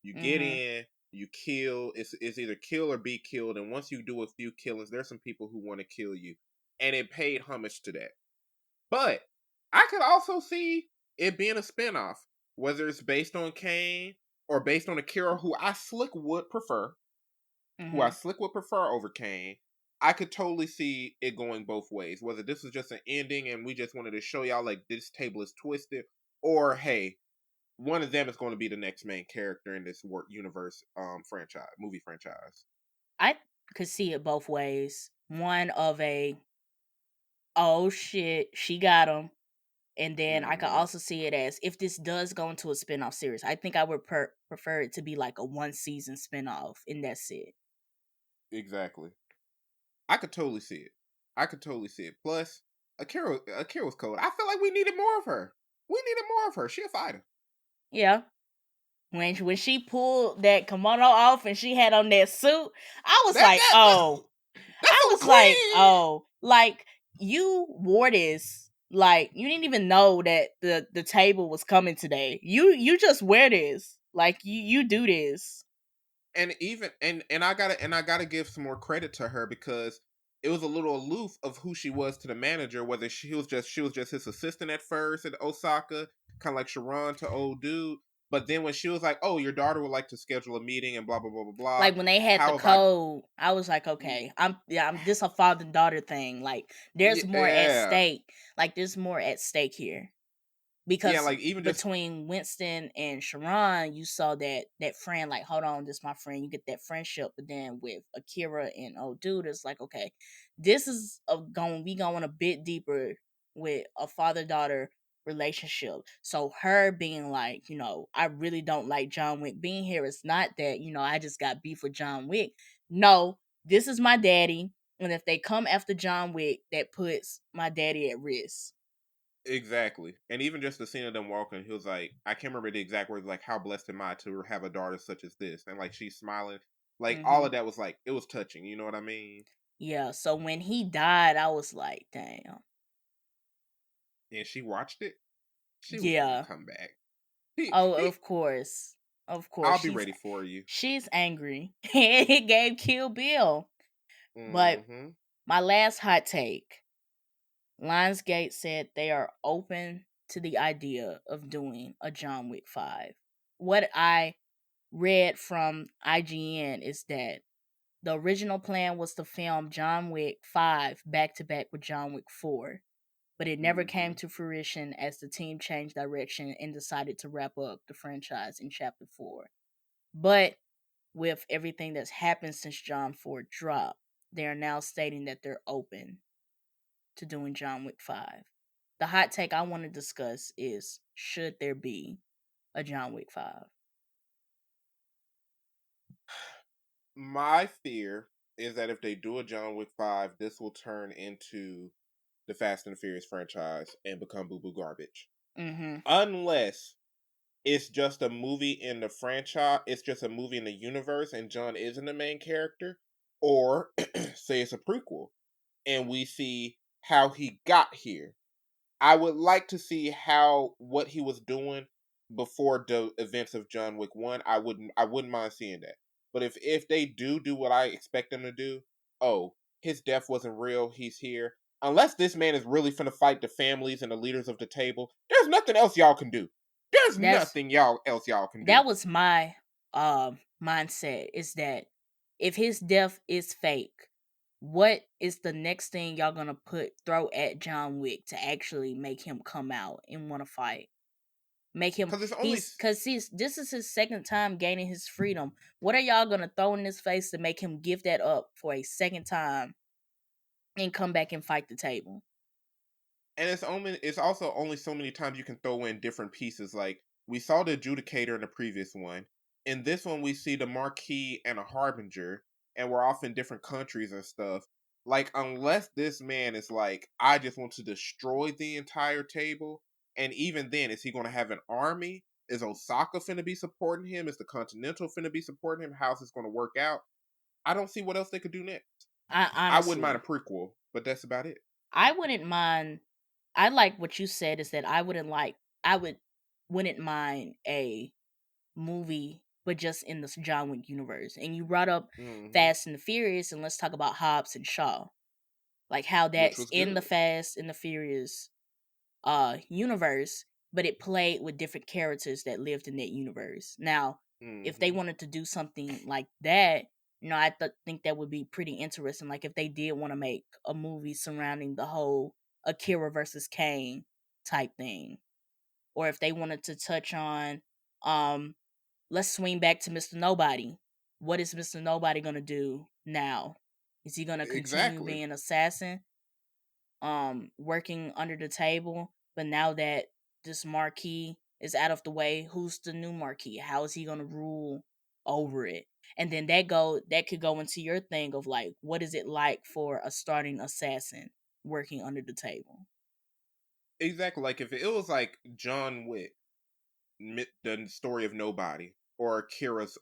You get Mm-hmm. in, you kill. It's either kill or be killed, and once you do a few killings, there's some people who want to kill you, and it paid homage to that. But I could also see it being a spinoff, whether it's based on Caine or based on Akira, who I Mm-hmm. slick would prefer over Caine. I could totally see it going both ways. Whether this was just an ending and we just wanted to show y'all like this table is twisted, or hey, one of them is going to be the next main character in this work universe movie franchise. I could see it both ways. One of a, oh shit, she got him. And then I could Hmm. also see it as, if this does go into a spin-off series, I think I would prefer it to be like a one season spin-off, and that's it. Exactly. I could totally see it. I could totally see it. Plus, Akira was cold. I feel like we needed more of her. We needed more of her. She a fighter. Yeah. When she pulled that kimono off and she had on that suit, I was That like, that oh. that's I some was like, queen. oh, like you wore this. Like you didn't even know that the table was coming today. You just wear this. Like you do this. And even and I gotta give some more credit to her because it was a little aloof of who she was to the manager. Whether she was just his assistant at first at Osaka, kind of like Charon to old dude. But then when she was like, "Oh, your daughter would like to schedule a meeting," and blah blah blah blah blah, Like when they had the how was like, code, I was like, okay, I'm this a father daughter thing. Like there's more at yeah, stake. Like there's more at stake here. yeah, Because like even just between Winston and Sharon, you saw that friend, like, hold on, this my friend. You get that friendship, but then with Akira and old dude, it's like, okay, this is going a bit deeper with a father daughter relationship. So her being like, I really don't like John Wick being here. It's not that I just got beef with John Wick. No, this is my daddy, and if they come after John Wick, that puts my daddy at risk. exactly, and even just the scene of them walking, he was like, I can't remember the exact words, like, how blessed am I to have a daughter such as this, and like she's smiling, like all Mm-hmm. of that was like it was touching. You know what I mean? Yeah, so when he died, I was like, damn. And she watched it. She was gonna Yeah. come back. He Oh, he. of course. Of course. I'll be She's ready for you. she's angry. It gave Kill Bill. But Mm-hmm. my last hot take. Lionsgate said they are open to the idea of doing a John Wick 5. What I read from IGN is that the original plan was to film John Wick 5 back to back with John Wick 4, but it never came Mm-hmm. to fruition as the team changed direction and decided to wrap up the franchise in Chapter 4. But with everything that's happened since John 4 dropped, they are now stating that they're open to doing John Wick 5. The hot take I want to discuss is should there be a John Wick 5? My fear is that if they do a John Wick 5, this will turn into the Fast and the Furious franchise and become boo boo garbage. Mm-hmm. Unless it's just a movie in the franchise, it's just a movie in the universe, and John isn't the main character, or say it's a prequel and we see how he got here. I would like to see how what he was doing before the events of John Wick 1. I wouldn't mind seeing that. But if they do what I expect them to do, oh, his death wasn't real, he's here. Unless this man is really finna fight the families and the leaders of the table, there's nothing else y'all can do. There's That's nothing y'all can do. that was my mindset, is that if his death is fake, what is the next thing y'all gonna throw at John Wick to actually make him come out and want to fight? Make him Cause it's only he's because he's this is his second time gaining his freedom. What are y'all gonna throw in his face to make him give that up for a second time and come back and fight the table? and it's also only so many times you can throw in different pieces. Like we saw the adjudicator in the previous one. In this one we see the marquee and a harbinger, and we're off in different countries and stuff. Like unless this man is like, I just want to destroy the entire table, and even then, is he gonna have an army? Is Osaka finna be supporting him? Is the Continental finna be supporting him? How's this gonna work out? I don't see what else they could do next. I I wouldn't mind a honestly, prequel, but that's about it. I wouldn't mind. I like what you said, is that I wouldn't mind a movie, but just in the John Wick universe. And you brought up Hmm. Fast and the Furious, and let's talk about Hobbs and Shaw, like how Which that's was in the good. Fast and the Furious universe, but it played with different characters that lived in that universe. Now, if they Hmm. wanted to do something like that, I think that would be pretty interesting. Like if they did want to make a movie surrounding the whole Akira versus Caine type thing, or if they wanted to touch on, um, let's swing back to Mr. Nobody. What is Mr. Nobody gonna do now? Is he gonna continue Exactly. being assassin, working under the table? But now that this marquee is out of the way, who's the new marquee? How is he gonna rule over it? And then that could go into your thing of like, what is it like for a starting assassin working under the table? Exactly. Like if it was like John Wick, the story of nobody, or Kira's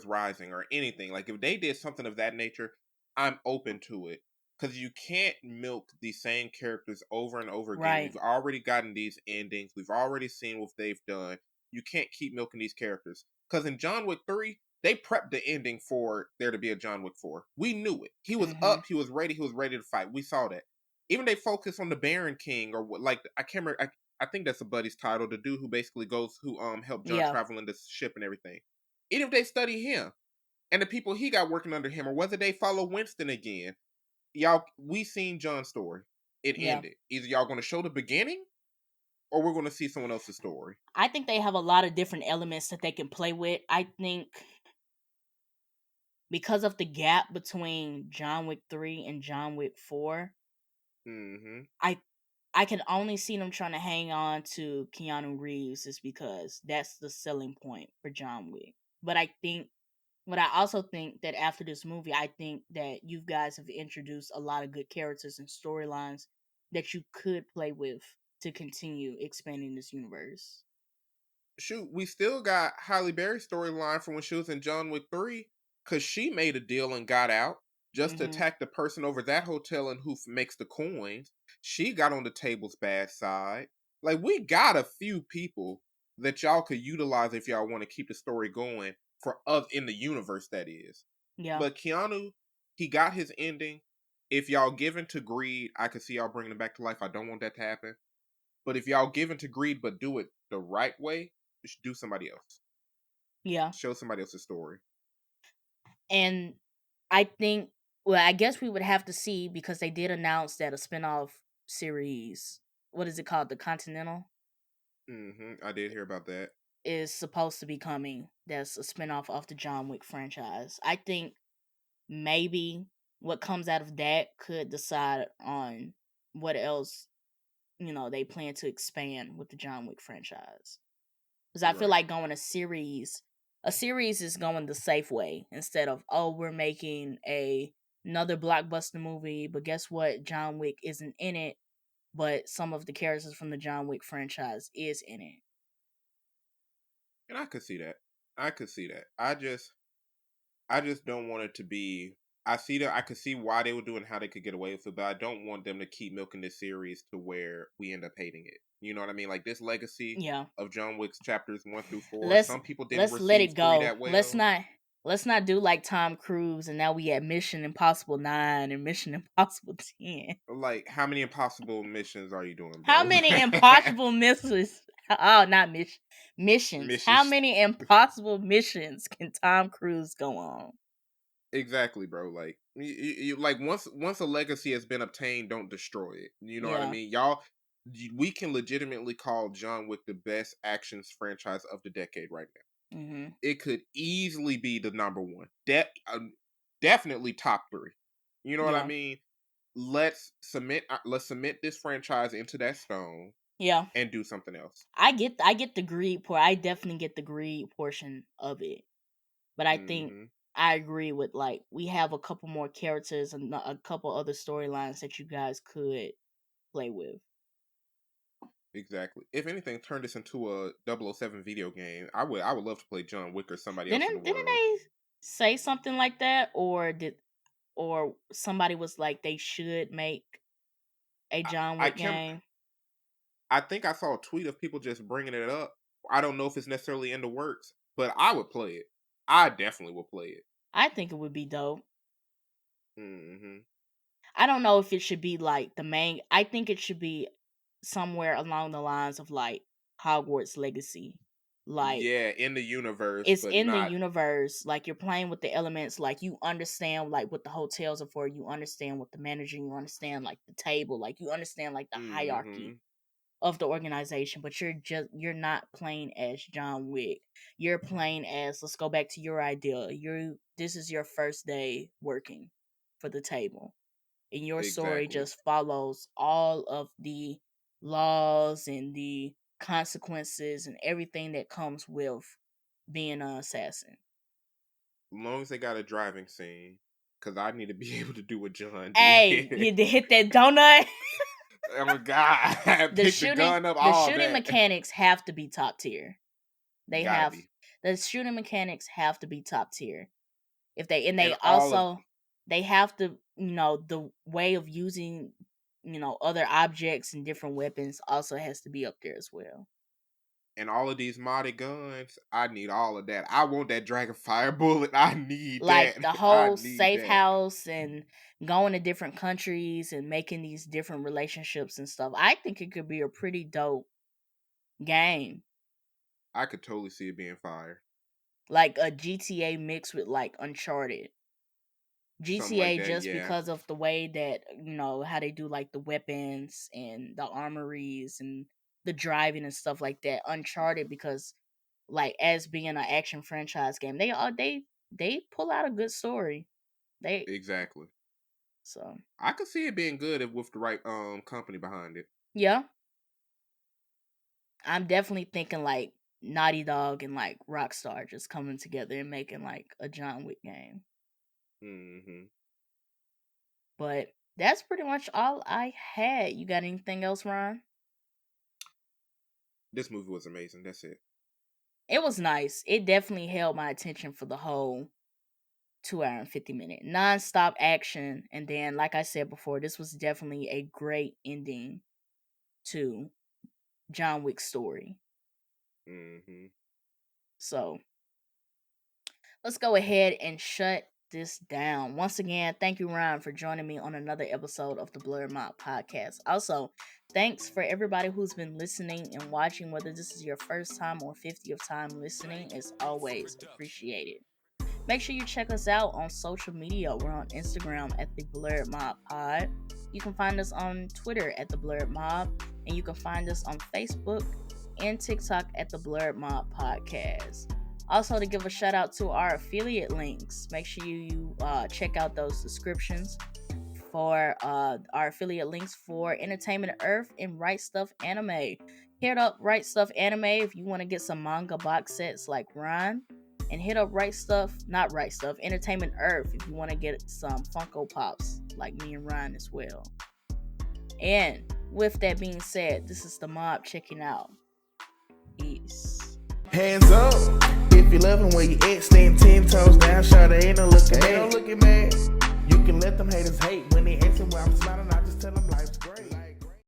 Rising, or anything. Like if they did something of that nature, I'm open to it, because you can't milk the same characters over and over again. Right. We've already gotten these endings. We've already seen what they've done. You can't keep milking these characters, because in John Wick 3, they prepped the ending for there to be a John Wick 4. We knew it. He was Mhm. up. He was ready to fight. We saw that. Even they focus on the Baron King, or what, like I can't remember. I think that's a buddy's title. The dude who basically who helped John Yeah. travel in this ship and everything. Even if they study him and the people he got working under him, or whether they follow Winston again, y'all, we seen John's story. It Yeah. ended. Either y'all going to show the beginning, or we're going to see someone else's story. I think they have a lot of different elements that they can play with. I think because of the gap between John Wick 3 and John Wick 4, Mm-hmm. I I can only see them trying to hang on to Keanu Reeves is because that's the selling point for John Wick. But I also think that after this movie, I think that you guys have introduced a lot of good characters and storylines that you could play with to continue expanding this universe. Shoot, we still got Halle Berry's storyline from when she was in John Wick 3, because she made a deal and got out just to Mhm. attack the person over that hotel and who makes the coins. She got on the table's bad side. Like, we got a few people that y'all could utilize if y'all want to keep the story going for us in the universe, that is. Yeah. But Keanu, he got his ending. If y'all give in to greed, I could see y'all bringing him back to life. I don't want that to happen. But if y'all give in to greed but do it the right way, you should do somebody else. Yeah. Show somebody else's story. And I think, well, I guess we would have to see because they did announce that a spinoff series, what is it called? The Continental I did hear about that. is supposed to be coming. That's a spinoff of the John Wick franchise. I think maybe what comes out of that could decide on what else, they plan to expand with the John Wick franchise. Because I feel Right. like a series is going the safe way instead of, oh, we're making another blockbuster movie, but guess what? John Wick isn't in it, but some of the characters from the John Wick franchise is in it. And I could see that. I could see that. I just don't want it to be. I could see why they would do it and how they could get away with it, but I don't want them to keep milking this series to where we end up hating it. You know what I mean? Like this legacy Yeah. of John Wick's chapters 1 through 4. Let's Some people didn't let's let receive it 3 go. that Let's well. not let's not do like Tom Cruise and now we at Mission Impossible 9 and Mission Impossible 10. Like, how many impossible missions are you doing, How bro? many impossible missions? Oh, not missions. How Missions. many impossible missions can Tom Cruise go on? Exactly, bro. Like like once a legacy has been obtained, don't destroy it. You know what I Yeah. mean? Y'all, we can legitimately call John Wick the best actions franchise of the decade right now. Mhm. It could easily be the number one. Definitely top 3. You know what I Yeah. mean? Let's cement this franchise into that stone Yeah. and do something else. I get the greed part. I definitely get the greed portion of it. But I think hmm I agree with like we have a couple more characters and a couple other storylines that you guys could play with. Exactly. If anything, turn this into a 007 video game. I would love to play John Wick or somebody else in the Didn't world. they say something like that, or somebody was like they should make a I, John I Wick can game? I think I saw a tweet of people just bringing it up. I don't know if it's necessarily in the works, but I would play it. I definitely would play it. I think it would be dope. hmm I don't know if it should be like the main. I think it should be somewhere along the lines of like Hogwarts Legacy. Like Yeah, in the universe, it's but in the not. universe, like you're playing with the elements, like you understand like what the hotels are for, you understand what the manager, you understand like the table, like you understand like the hierarchy hmm of the organization, but you're not playing as John Wick. You're playing as, let's go back to your idea. This is your first day working for the table. And your story Exactly. just follows all of the laws and the consequences and everything that comes with being an assassin. long as they got a driving scene, because I need to be able to do what John Hey, did. you did hit that donut. Oh my God. the Pick the shooting, gun up, the all shooting that. mechanics have to be top tier. They Gotta have be. the shooting mechanics have to be top tier. If they and And they all of also they have to, the way of using, other objects and different weapons also has to be up there as well. these modded guns, I need all of that. I want that dragon fire bullet. I need Like that. the I whole need safe that. house and going to different countries and making these different relationships and stuff. I think it could be a pretty dope game. I could totally see it being fire. Like a GTA mixed with like Uncharted. Something like GTA that, just yeah. because of the way that, how they do like the weapons and the armories and the driving and stuff like that. Uncharted because like as being an action franchise game, they pull out a good story. They Exactly. so I could see it being good if with the right company behind it. yeah. I'm definitely thinking like Naughty Dog and like Rockstar just coming together and making like a John Wick game. Mm-hmm. But that's pretty much all I had. You got anything else, Ron? This movie was amazing. That's it. It was nice. It definitely held my attention for the whole 2 hour and 50 minute non-stop action. And then, like I said before, this was definitely a great ending to John Wick's story. Mm-hmm. So let's go ahead and shut this down. Once again, thank you, Ryan, for joining me on another episode of the Blerd Mob podcast. Also, thanks for everybody who's been listening and watching, whether this is your first time or 50th time listening. It's always appreciated. Make sure you check us out on social media. We're on Instagram at the Blerd Mob Pod. You can find us on Twitter at the Blerd Mob, and you can find us on Facebook and TikTok at the Blerd Mob Podcast. Also, to give a shout out to our affiliate links, make sure you check out those descriptions for our affiliate links for Entertainment Earth and Right Stuff Anime. Hit up Right Stuff Anime if you want to get some manga box sets like Ron. And hit up Entertainment Earth if you want to get some Funko Pops like me and Ryan as well. And with that being said, this is the mob checking out. Peace. Hands up if you loving where you at, stand 10 toes down, shot ain't no looking mad. You can let them haters hate when they asking why I'm smiling, I just tell them life's great.